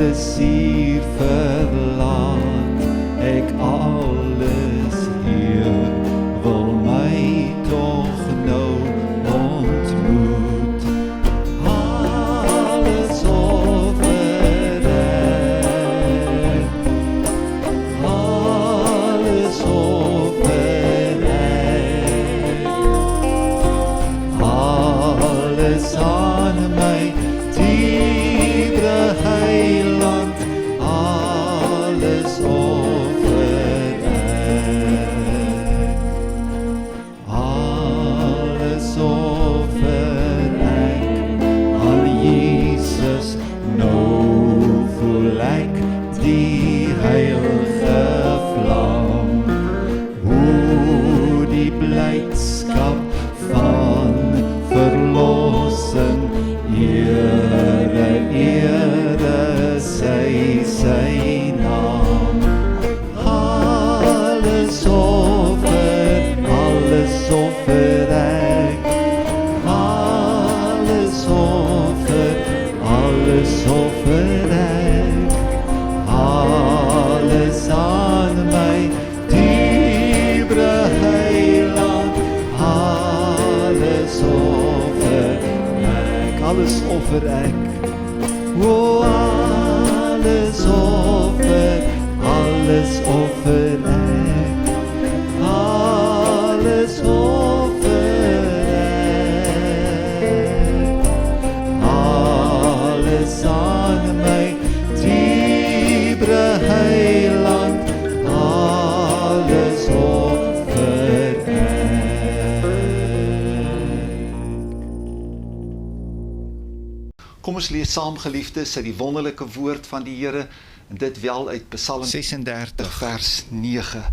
alles hier verlaat, ek alles hier, wil my toch nou ontmoet. Alles offer ek, alles offer ek, alles aan my diere heiland, alles offer ek, alles offer ek, aan Jesus, nou voel ek die heilige vlam, hoe die blydskap van verlossing, Here, Here, sy naam. Alles offer ek, alles offer ek, alles aan my diebre heiland, alles offer ek, alles offer ek, o alles offer ek, alles offer ek, alles aan my diebre heiland, alles offer ek. Kom ons lees saam, geliefdes, uit die wonderlike woord van die Here, en dit wel uit Psalm 36 vers 9.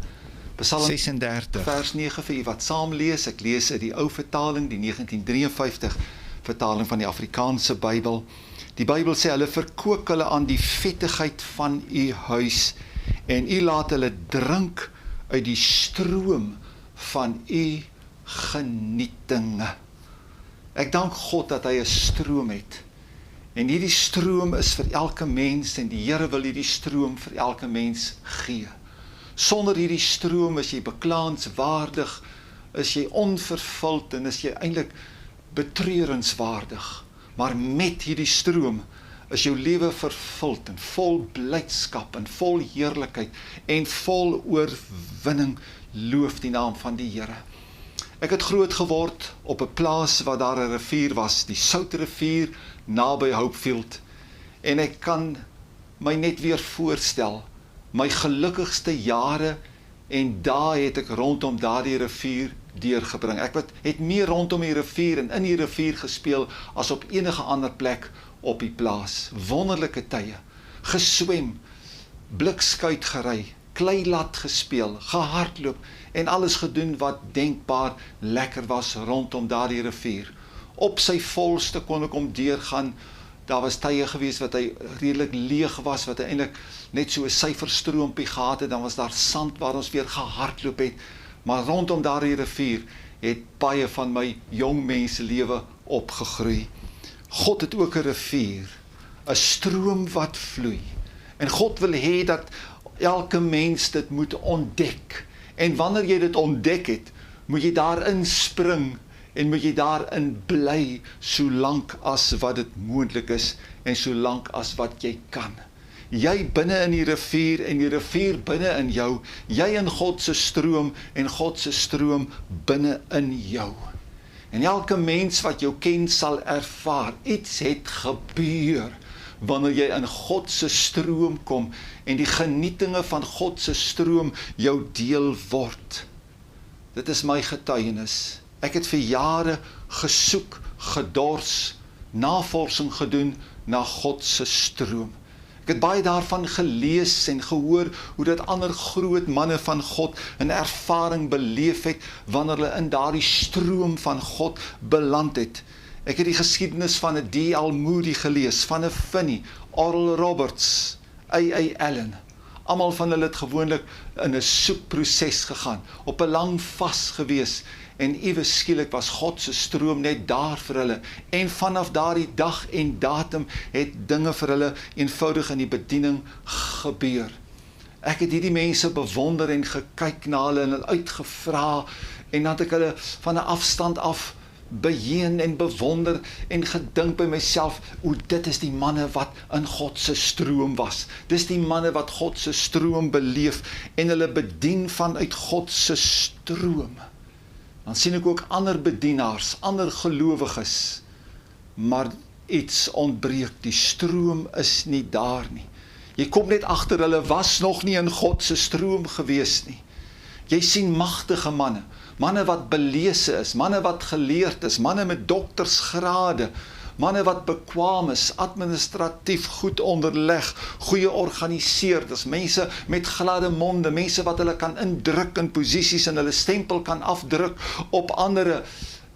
Psalm 36 vers 9 vir u wat saam lees. Ek lees uit die ou vertaling, die 1953 vertaling van die Afrikaanse Bybel. Die Bybel sê, hulle verkoop hulle aan die vettigheid van u huis, en u laat hulle drink uit die stroom van u genietinge. Ek dank God dat hy 'n stroom het. En hierdie stroom is vir elke mens, en die Here wil hierdie stroom vir elke mens gee. Sonder hierdie stroom is jy beklaanswaardig, is jy onvervuld, en is jy eintlik betreurenswaardig. Maar met hierdie stroom is jou lewe vervuld en vol blydskap en vol heerlikheid en vol oorwinning. Loof die naam van die Here. Ek het groot geword op 'n plaas waar daar 'n rivier was, die Soutrivier, naby Hopefield. En ek kan my net weer voorstel, my gelukkigste jare en dae het ek rondom daardie rivier deurgebring. Ek het meer rondom die rivier en in die rivier gespeel as op enige ander plek op die plaas. Wonderlike tye, geswem, blikskuit gery, kleilat gespeel, gehardloop en alles gedoen wat denkbaar lekker was rondom daardie rivier. Op sy volste kon ek hom deurgaan. Daar was tye gewees wat hy redelik leeg was, wat hy eintlik net so 'n syferstroompie gehad het, dan was daar sand waar ons weer gehardloop het. Maar rondom daardie rivier het baie van my jong mense lewe opgegroei. God het ook 'n rivier, 'n stroom wat vloei. En God wil hê dat elke mens dit moet ontdek. En wanneer jy dit ontdek het, moet jy daarin spring en moet jy daarin bly, solank as wat dit moontlik is en solank as wat jy kan. Jy binne in die rivier en die rivier binne in jou, jy in God se stroom en God se stroom binne in jou. En elke mens wat jou ken sal ervaar, iets het gebeur wanneer jy in God se stroom kom en die genietinge van God se stroom jou deel word. Dit is my getuienis. Ek het vir jare gesoek, gedors, navorsing gedoen na God se stroom. Ek het baie daarvan gelees en gehoor hoe dat ander groot manne van God 'n ervaring beleef het wanneer hulle in daardie stroom van God beland het. Ek het die geskiedenis van 'n D.L. Moody gelees, van 'n Finney, Oral Roberts, A.A. Allen. Almal van hulle het gewoonlik in 'n soekproses gegaan, op 'n lang vas gewees En ewe skielik was God se stroom net daar vir hulle. En vanaf daardie dag en datum het dinge vir hulle eenvoudig in die bediening gebeur. Ek het hierdie mense bewonder en gekyk na hulle en hulle uitgevra en dan het ek hulle van 'n afstand af beheen en bewonder en gedink by myself, dit is die manne wat in God se stroom was. Dis die manne wat God se stroom beleef en hulle bedien vanuit God se stroom. Dan sien ek ook ander bedienaars, ander gelowiges, maar iets ontbreek, die stroom is nie daar nie. Jy kom net agter, hulle was nog nie in God se stroom gewees nie. Jy sien magtige manne, manne wat belese is, manne wat geleerd is, manne met doktersgrade, manne wat bekwaam is, administratief goed onderleg, goeie organiseerders, mense met gladde monde, mense wat hulle kan indruk in posisies en hulle stempel kan afdruk op andere.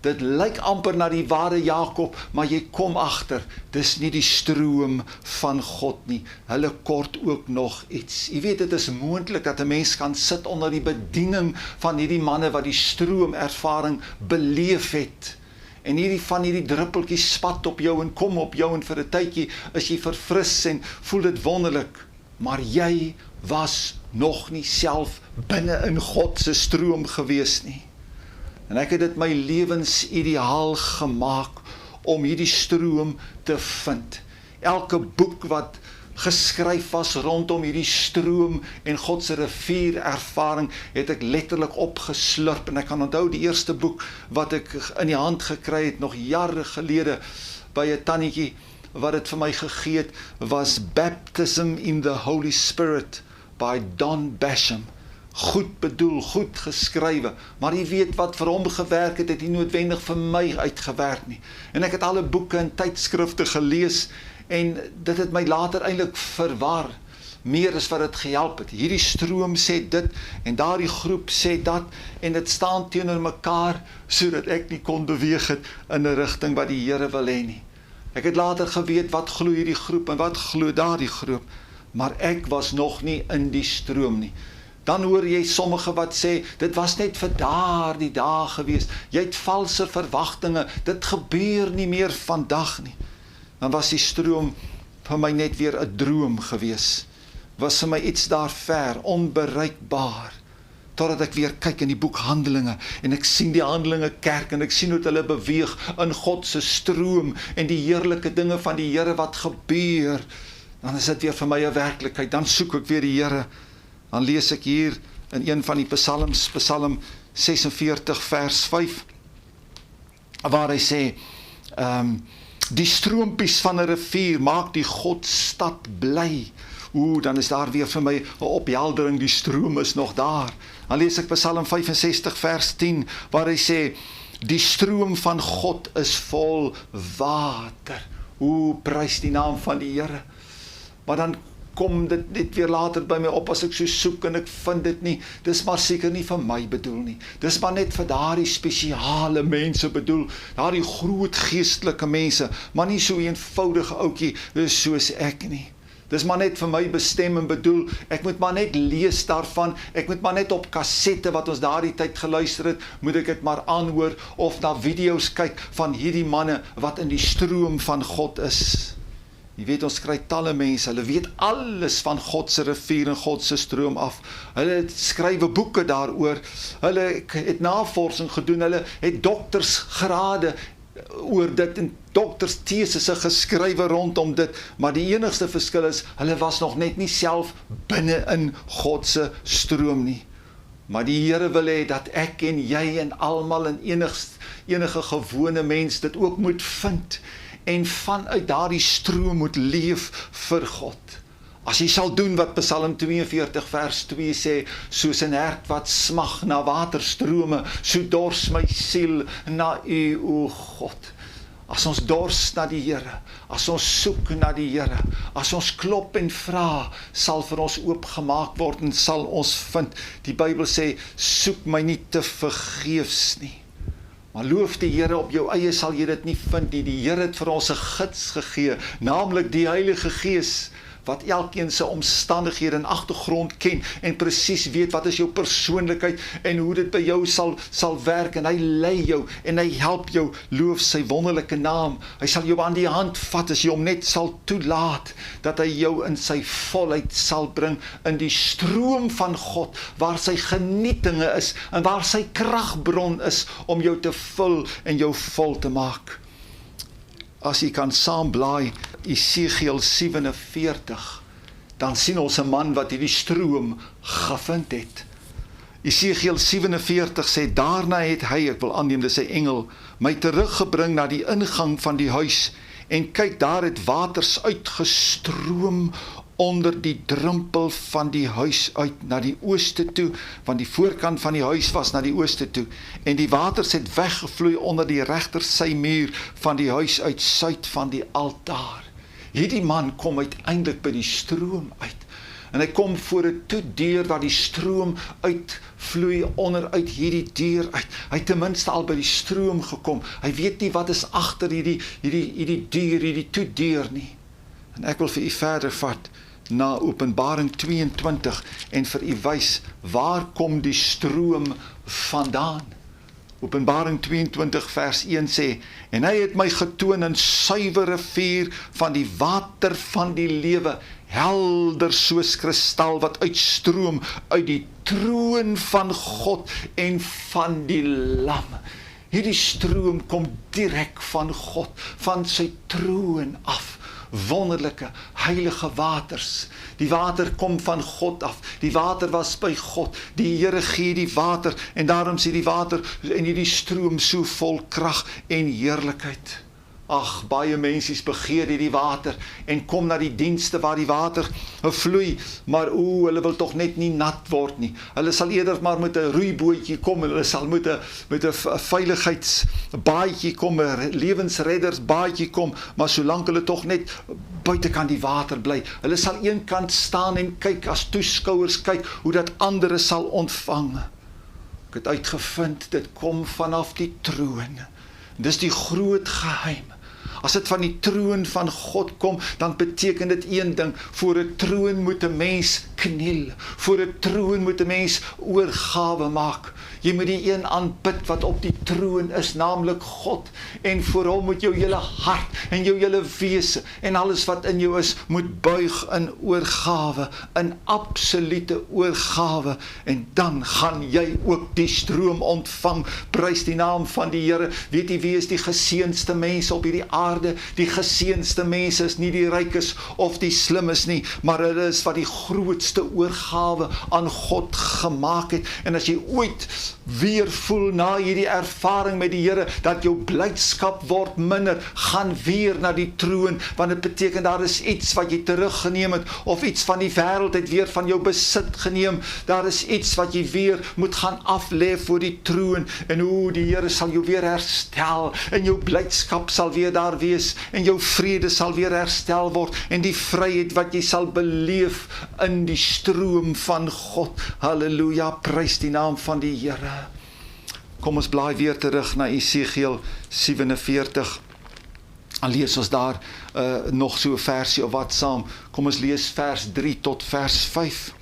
Dit lyk amper na die ware Jakob, maar jy kom agter, dis nie die stroom van God nie. Hulle kort ook nog iets. Jy weet, dit is moontlik dat 'n mens kan sit onder die bediening van hierdie manne wat die stroomervaring beleef het. En hierdie druppeltjies spat op jou en kom op jou en vir 'n tydjie is jy verfris en voel dit wonderlik. Maar jy was nog nie self binne in God se stroom gewees nie. En ek het dit my lewensideaal gemaak om hierdie stroom te vind. Elke boek wat geskryf was rondom hierdie stroom en God se rivierervaring het ek letterlik opgeslurp. En ek kan onthou die eerste boek wat ek in die hand gekry het nog jare gelede by 'n tannetjie wat dit vir my gegee het, was Baptism in the Holy Spirit by Don Basham. Goed bedoel, goed geskrywe, maar jy weet wat vir hom gewerk het, het nie noodwendig vir my uitgewerk nie. En ek het alle boeke en tydskrifte gelees en dit het my later eintlik verwar, meer as wat dit gehelp het. Hierdie stroom sê dit en daardie groep sê dat en dit staan teenoor mekaar sodat ek nie kon beweeg het in 'n rigting wat die Here wil hê nie. Ek het later geweet wat glo hierdie groep en wat glo daardie groep, maar ek was nog nie in die stroom nie. Dan hoor jy sommige wat sê, dit was net vir daardie dae gewees, jy het valse verwagtinge, dit gebeur nie meer vandag nie. Dan was die stroom vir my net weer 'n droom gewees, was vir my iets daar ver, onbereikbaar, totdat ek weer kyk in die boek Handelinge, en ek sien die Handelinge kerk, en ek sien hoe hulle beweeg in God se stroom, en die heerlike dinge van die Here wat gebeur, dan is dit weer vir my 'n werklikheid, dan soek ek weer die Here. Dan lees ek hier in een van die psalms, Psalm 46 vers 5, waar hy sê, die stroompies van 'n rivier maak die Godstad bly. Dan is daar weer vir my 'n opheldering, die stroom is nog daar. Dan lees ek Psalm 65 vers 10, waar hy sê, die stroom van God is vol water. Prys die naam van die Here. Maar dan kom dit net weer later by my op as ek so soek en ek vind dit nie, dis maar seker nie vir my bedoel nie, dis maar net vir daardie spesiale mense bedoel, daardie groot geestelike mense, maar nie so eenvoudige ouetjie soos ek nie. Dis maar net vir my bestem en bedoel, ek moet maar net lees daarvan, ek moet maar net op kassette wat ons daardie tyd geluister het, moet ek dit maar aanhoor, of na video's kyk van hierdie manne wat in die stroom van God is. Jy weet, ons kry talle mense, hulle weet alles van God se rivier en God se stroom af. Hulle skrywe boeke daaroor, hulle het navorsing gedoen, hulle het doktersgrade oor dit en dokterstesisse geskrywe rondom dit, maar die enigste verskil is, hulle was nog net nie self binne in God se stroom nie. Maar die Here wil hê dat ek en jy en almal en enige gewone mens dit ook moet vind, en vanuit daardie stroom moet leef vir God. As jy sal doen wat Psalm 42 vers 2 sê, soos 'n hert wat smag na waterstrome, so dors my siel na U, o God. As ons dors na die Here, as ons soek na die Here, as ons klop en vra, sal vir ons oopgemaak word en sal ons vind. Die Bybel sê, soek my nie te vergeefs nie. Maar loof die Here, op jou eie sal jy dit nie vind nie. Die Here het vir ons 'n gids gegee, naamlik die Heilige Gees, wat elkeen se omstandighede en agtergrond ken en presies weet wat is jou persoonlikheid en hoe dit by jou sal werk en hy lei jou en hy help jou, loof sy wonderlike naam. Hy sal jou aan die hand vat as jy hom net sal toelaat, dat hy jou in sy volheid sal bring, in die stroom van God, waar sy genietinge is en waar sy kragbron is om jou te vul en jou vol te maak. As jy kan saam blaai Esegiel 47, dan sien ons 'n man wat hierdie stroom gevind het. Esegiel 47 sê, daarna het hy, ek wil aanneem dis sy engel, my teruggebring na die ingang van die huis, en kyk, daar het waters uitgestroom onder die drempel van die huis uit na die ooste toe, want die voorkant van die huis was na die ooste toe, en die waters het weggevloei onder die regtersymuur van die huis uit suid van die altaar. Hierdie man kom uiteindelik by die stroom uit, en hy kom voor 'n toedeur waar die stroom uitvloei onderuit hierdie deur uit. Hy het ten minste al by die stroom gekom. Hy weet nie wat is agter hierdie deur, hierdie toedeur nie. En ek wil vir u verder vat na Openbaring 22 en vir u wys, waar kom die stroom vandaan? Openbaring 22 vers 1 sê, en hy het my getoon 'n suiwere vuur van die water van die lewe, helder soos kristal wat uitstroom uit die troon van God en van die Lam. Hierdie stroom kom direk van God, van sy troon af. Wonderlike, heilige waters. Die water kom van God af. Die water was by God. Die Here gee die water en daarom sê die water en hierdie stroom so vol krag en heerlikheid. Ag, baie mensies begeer hierdie water en kom na die dienste waar die water vloei, maar hulle wil tog net nie nat word nie. Hulle sal eerder maar met 'n roeibootjie kom, hulle sal met 'n veiligheidsbaadjie kom, 'n lewensreddersbaadjie kom, maar solank hulle tog net buitekant die water bly. Hulle sal eenkant staan en kyk as toeskouers kyk hoe dat ander sal ontvang. Ek het uitgevind, dit kom vanaf die troon. Dis die groot geheim. As dit van die troon van God kom, dan beteken dit een ding, voor 'n troon moet 'n mens kniel, voor 'n troon moet 'n mens oorgawe maak. Jy moet die een aanbid wat op die troon is, naamlik God, en voor hom moet jou hele hart en jou hele wese en alles wat in jou is, moet buig in oorgawe, in absolute oorgawe, en dan gaan jy ook die stroom ontvang. Prys die naam van die Here. Weet jy wie is die geseëndste mense op hierdie aarde? Die geseëndste mense is nie die rykes of die slimmes nie, maar hulle is wat die grootste oorgawe aan God gemaak het. En as jy ooit weer voel na hierdie ervaring met die Here, dat jou blydskap word minder, gaan weer na die troon, want dit beteken daar is iets wat jy teruggeneem het, of iets van die wêreld het weer van jou besit geneem. Daar is iets wat jy weer moet gaan aflê voor die troon, en hoe die Here sal jou weer herstel, en jou blydskap sal weer daar wees, en jou vrede sal weer herstel word, en die vryheid wat jy sal beleef in die stroom van God. Halleluja, prys die naam van die Here. Kom ons blaai weer terug na Esegiel 47. Dan lees ons daar nog so 'n versie of wat saam. Kom ons lees vers 3 tot vers 5.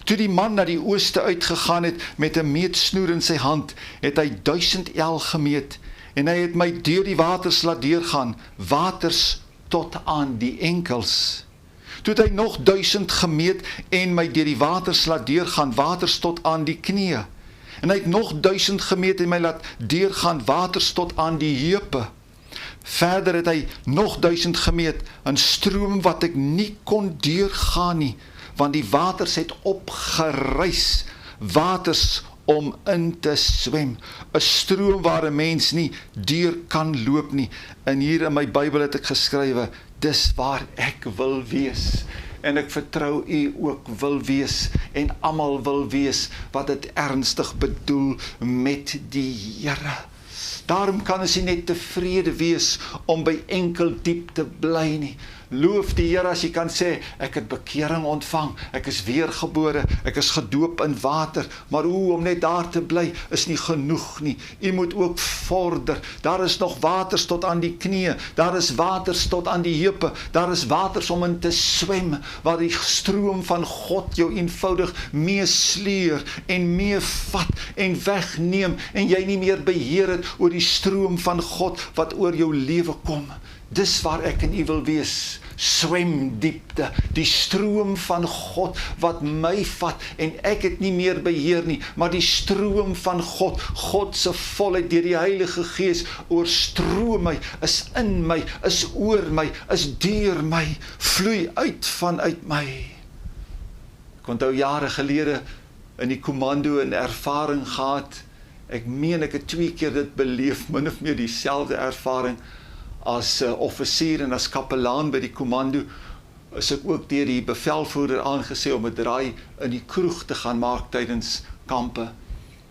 Toe die man na die ooste uitgegaan het met 'n meetsnoer in sy hand, het hy 1000 el gemeet, en hy het my deur die waters laat deurgaan, waters tot aan die enkels. Toe het hy nog 1000 gemeet en my deur die waters laat deurgaan, waters tot aan die knieë. En hy het nog 1000 gemeet en my laat deurgaan, waters tot aan die heupe. Verder het hy nog 1000 gemeet, 'n stroom wat ek nie kon deurgaan nie, want die waters het opgereis, waters om in te swem. 'n Stroom waar 'n mens nie deur kan loop nie. En hier in my Bybel het ek geskrywe, dis waar ek wil wees. En ek vertrou u ook wil wees, en almal wil wees wat dit ernstig bedoel met die Here. Daarom kan ons nie net tevrede wees om by enkel diep te bly nie. Loof die Here as jy kan sê, ek het bekering ontvang, ek is weergebore, ek is gedoop in water, maar om net daar te bly, is nie genoeg nie. U moet ook vorder. Daar is nog waters tot aan die knieë, daar is waters tot aan die heupe, daar is waters om in te swem, waar die stroom van God jou eenvoudig meesleer en meevat en wegneem, en jy nie meer beheer het oor die stroom van God wat oor jou lewe kom. Dis waar ek en u wil wees. Swem diepte, die stroom van God wat my vat, en ek het nie meer beheer nie, maar die stroom van God, God se volheid deur die Heilige Gees oorstroom my, is in my, is oor my, is deur my, vloei uit vanuit my. Ek onthou jare gelede in die kommando 'n ervaring gehad. Ek meen ek het 2 keer dit beleef, min of meer dieselfde ervaring. As offisier en as kapelaan by die kommando is ek ook deur die bevelvoerder aangesê om 'n draai in die kroeg te gaan maak tydens kampe.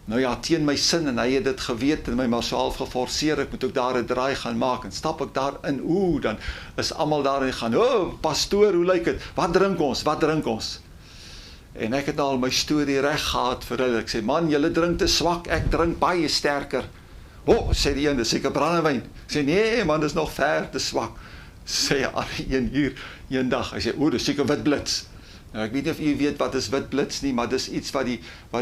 Nou ja, teen my sin, en hy het dit geweet en my maar so half geforseer, ek moet ook daar 'n draai gaan maak, en stap ek daar in, dan is almal daar en gaan, pastoor, hoe lyk dit? Wat drink ons? En ek het al my storie reg gehad vir hulle. Ek sê, man, julle drink te swak, ek drink baie sterker. Sê die een, dis seker brandewyn. Ek sê, nee man, dis nog ver te swak. Sê een hier, een dag. Hy sê, dis seker witblits. Nou, ek weet nie of u weet wat is witblits nie, maar dis iets wat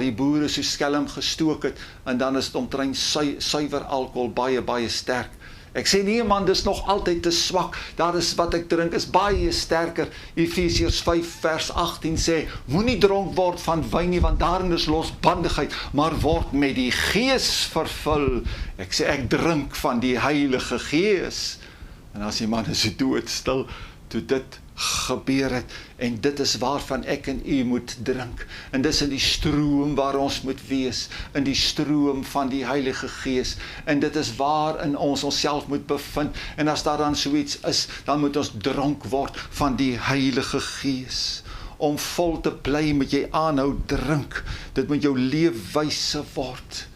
die boere so skelm gestook het, en dan is dit omtrent suiwer alkohol, baie sterk. Ek sê, nee man, dis nog altyd te swak. Daar is wat ek drink, is baie sterker. Efesiërs 5 vers 18 sê, moenie dronk word van wyn nie, want daarin is losbandigheid, maar word met die Gees vervul. Ek sê, ek drink van die Heilige Gees. En as die man is doodstil, toe dit gebeur het, en dit is waarvan ek en u moet drink, en dis in die stroom waar ons moet wees, in die stroom van die Heilige Gees, en dit is waarin ons onsself moet bevind, en as daar dan so iets is, dan moet ons dronk word van die Heilige Gees. Om vol te bly moet jy aanhou drink, dit moet jou leefwyse word.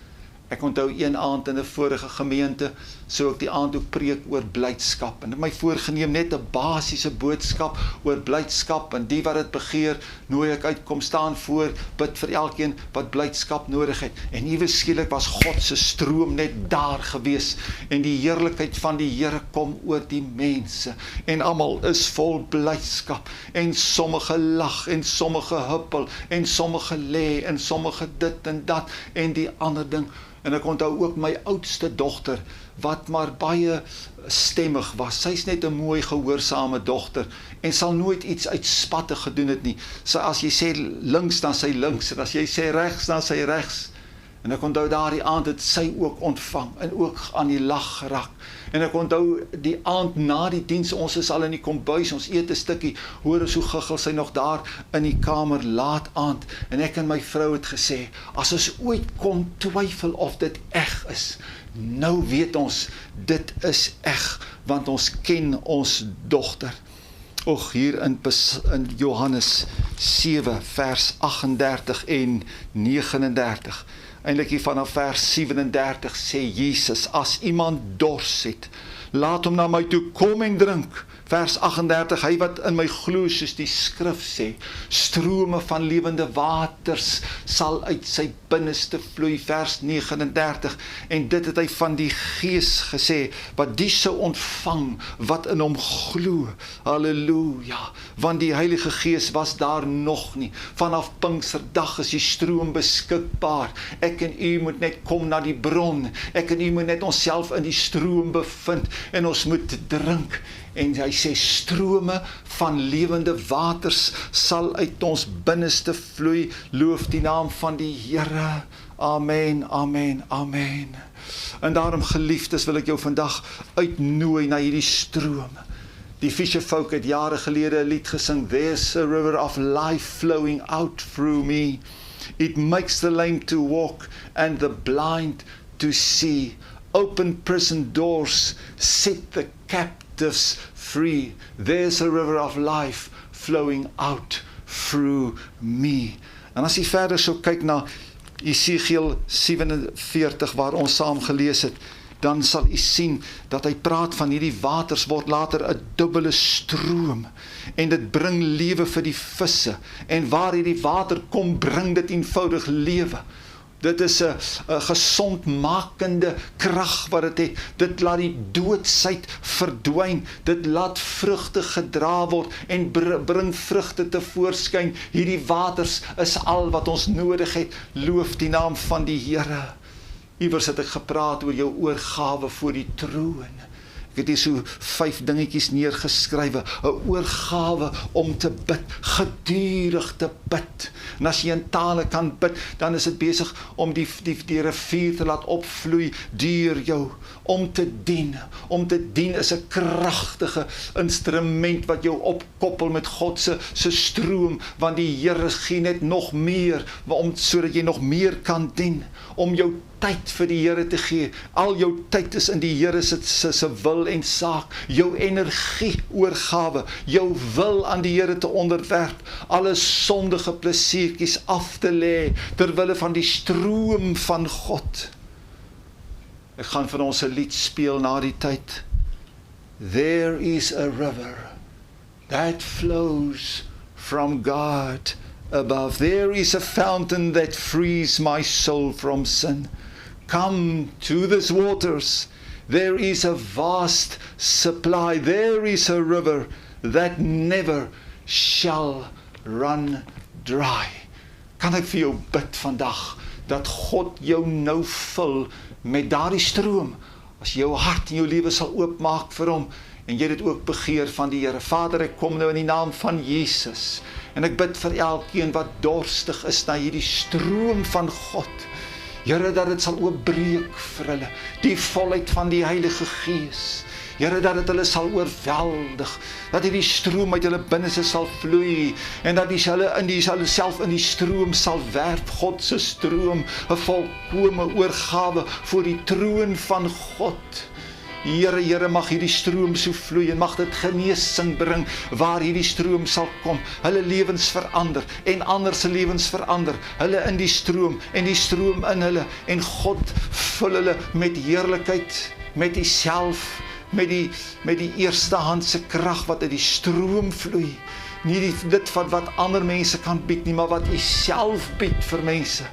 Ek onthou een aand in 'n vorige gemeente, so ek die aand ook preek oor blydskap, en my voorgeneem net 'n basiese boodskap oor blydskap, en die wat dit begeer, nooi ek uit, kom staan voor, bid vir elkeen wat blydskap nodig het, en ewe skielik was God se stroom net daar gewees, en die heerlikheid van die Here kom oor die mense, en almal is vol blydskap, en sommige lag, en sommige huppel, en sommige lê, en sommige dit en dat, en die ander ding. En ek onthou ook my oudste dogter, wat maar baie stemmig was. Sy's net 'n mooi gehoorsame dogter, en sal nooit iets uitspattig gedoen het nie. So as jy sê links, dan sy links, en as jy sê regs, dan sy regs. En ek onthou daardie aand het sy ook ontvang, en ook aan die lag geraak. En ek onthou die aand na die diens, ons is al in die kombuis, ons eet 'n stukkie, hoor ons hoe giggel sy nog daar in die kamer laat aand, en ek en my vrou het gesê, as ons ooit kon twyfel of dit eg is, nou weet ons, dit is eg, want ons ken ons dogter. Och, hier in Johannes 7 vers 38 en 39, eintlik hier vanaf vers 37 sê Jesus, as iemand dors het, laat hom na my toe kom en drink. Vers 38, hy wat in my glo, soos die skrif sê, strome van lewende waters sal uit sy binneste vloei. Vers 39, en dit het hy van die Gees gesê, wat die sou ontvang, wat in hom glo. Halleluja, want die Heilige Gees was daar nog nie. Vanaf Pinksterdag is die stroom beskikbaar. Ek en u moet net kom na die bron, ek en u moet net onsself in die stroom bevind, en ons moet drink. En hy sê, strome van lewende waters sal uit ons binneste vloei. Loof die naam van die Here. Amen, amen, amen. En daarom, geliefdes, wil ek jou vandag uitnooi na hierdie stroom. Die Fisherfolk het jare gelede 'n lied gesing, There's a river of life flowing out through me. It makes the lame to walk and the blind to see. Open prison doors, set the captives free. There's a river of life flowing out through me. En as jy verder so kyk na Esegiel 47 waar ons saam gelees het, dan sal u sien dat hy praat van hierdie waters word later 'n dubbele stroom en dit bring lewe vir die visse en waar hierdie water kom bring dit eenvoudig lewe. Dit is 'n gesondmakende krag wat dit het. Dit laat die doodsheid verdwyn. Dit laat vrugte gedra word en bring vrugte tevoorskyn. Hierdie waters is al wat ons nodig het. Loof die naam van die Here. Iewers het ek gepraat oor jou oorgawe voor die troon. Ek het hier so 5 dingetjies neergeskrywe. 'n Oorgawe om te bid, gedurig te bid. En as jy in tale kan bid, dan is dit besig om die rivier te laat opvloei deur jou. Om te dien. Om te dien is 'n kragtige instrument wat jou opkoppel met God se stroom, want die Here gee net nog meer, sodat jy nog meer kan dien. Om jou tyd vir die Here te gee. Al jou tyd is in die Here se wil en saak. Jou energie oorgawe, jou wil aan die Here te onderwerp, alle sondige plesiertjies af te lê terwille van die stroom van God. Ek gaan vir ons 'n lied speel na die tyd. There is a river that flows from God above. There is a fountain that frees my soul from sin. Come to these waters. There is a vast supply. There is a river that never shall run dry. Kan ek vir jou bid vandag, dat God jou nou vul met daardie stroom, as jou hart en jou lewe sal oopmaak vir hom, en jy dit ook begeer van die Here. Vader, ek kom nou in die naam van Jesus, en ek bid vir elkeen wat dorstig is na hierdie stroom van God. Here, dat dit sal oopbreek vir hulle, die volheid van die Heilige Gees. Here, dat dit hulle sal oorweldig, dat hierdie stroom uit hulle binneste sal vloei, en dat hulle self in die stroom sal werp, God se stroom, 'n volkome oorgawe voor die troon van God. Here, mag hierdie stroom so vloei, en mag dit genesing bring, waar hierdie stroom sal kom, hulle lewens verander, en ander se lewens verander, hulle in die stroom, en die stroom in hulle, en God vul hulle met heerlikheid, met die self, met die eerstehandse krag wat uit die stroom vloei, nie dit van wat ander mense kan bied nie, maar wat U self bied vir mense,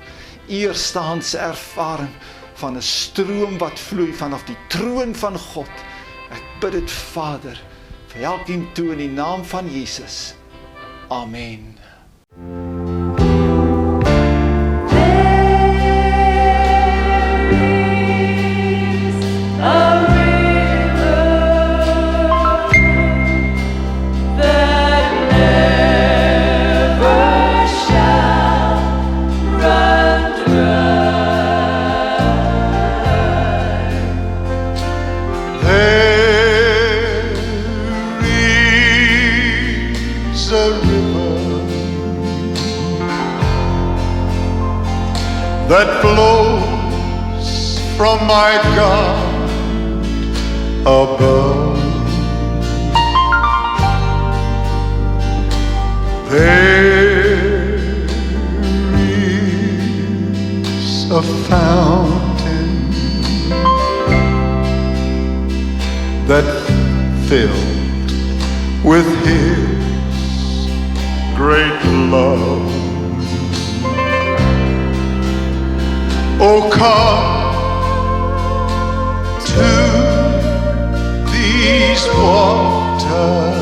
eerstehandse ervaring, van 'n stroom wat vloei vanaf die troon van God. Ek bid dit, Vader, vir elkeen toe in die naam van Jesus. Amen. That flows from my God above. There is a fountain that filled with His great love. Oh, come to these waters.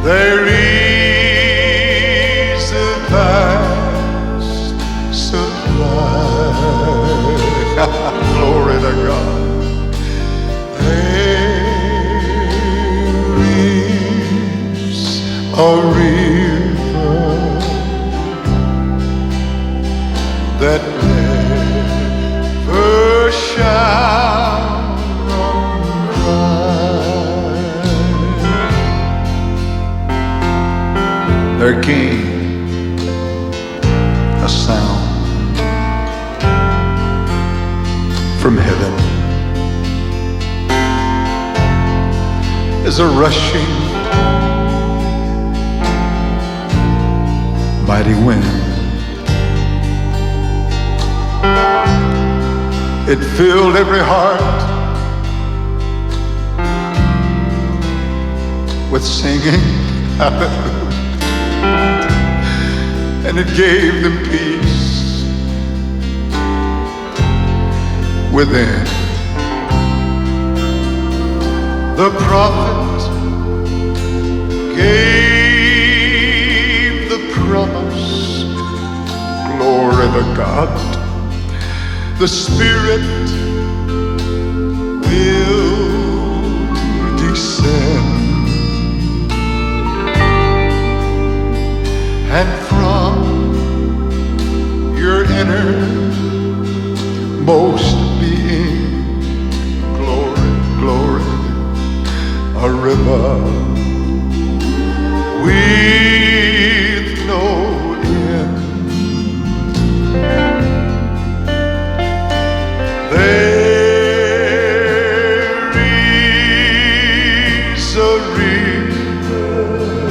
There is a vast supply. Glory to God. There is a river that never shall run dry. There came a sound from heaven as a rushing mighty wind. It filled every heart with singing hallelujah, and it gave them peace within. The prophet gave the promise, glory to God. The Spirit will descend, and from your innermost being, glory, glory, a river with no end. There is a river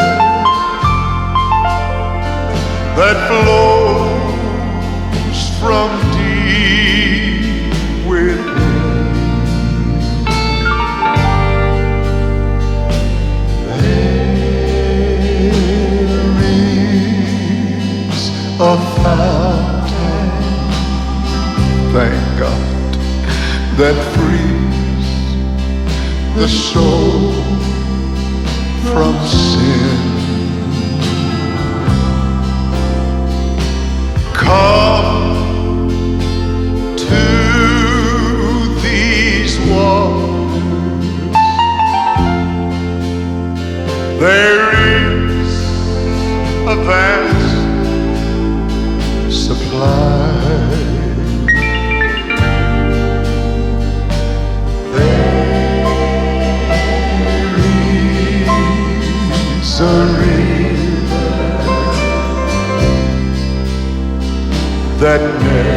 that flows from deep within. There is a fountain, thank God, that frees the soul from sin. Come to these waters. There is a vast supply. A river that never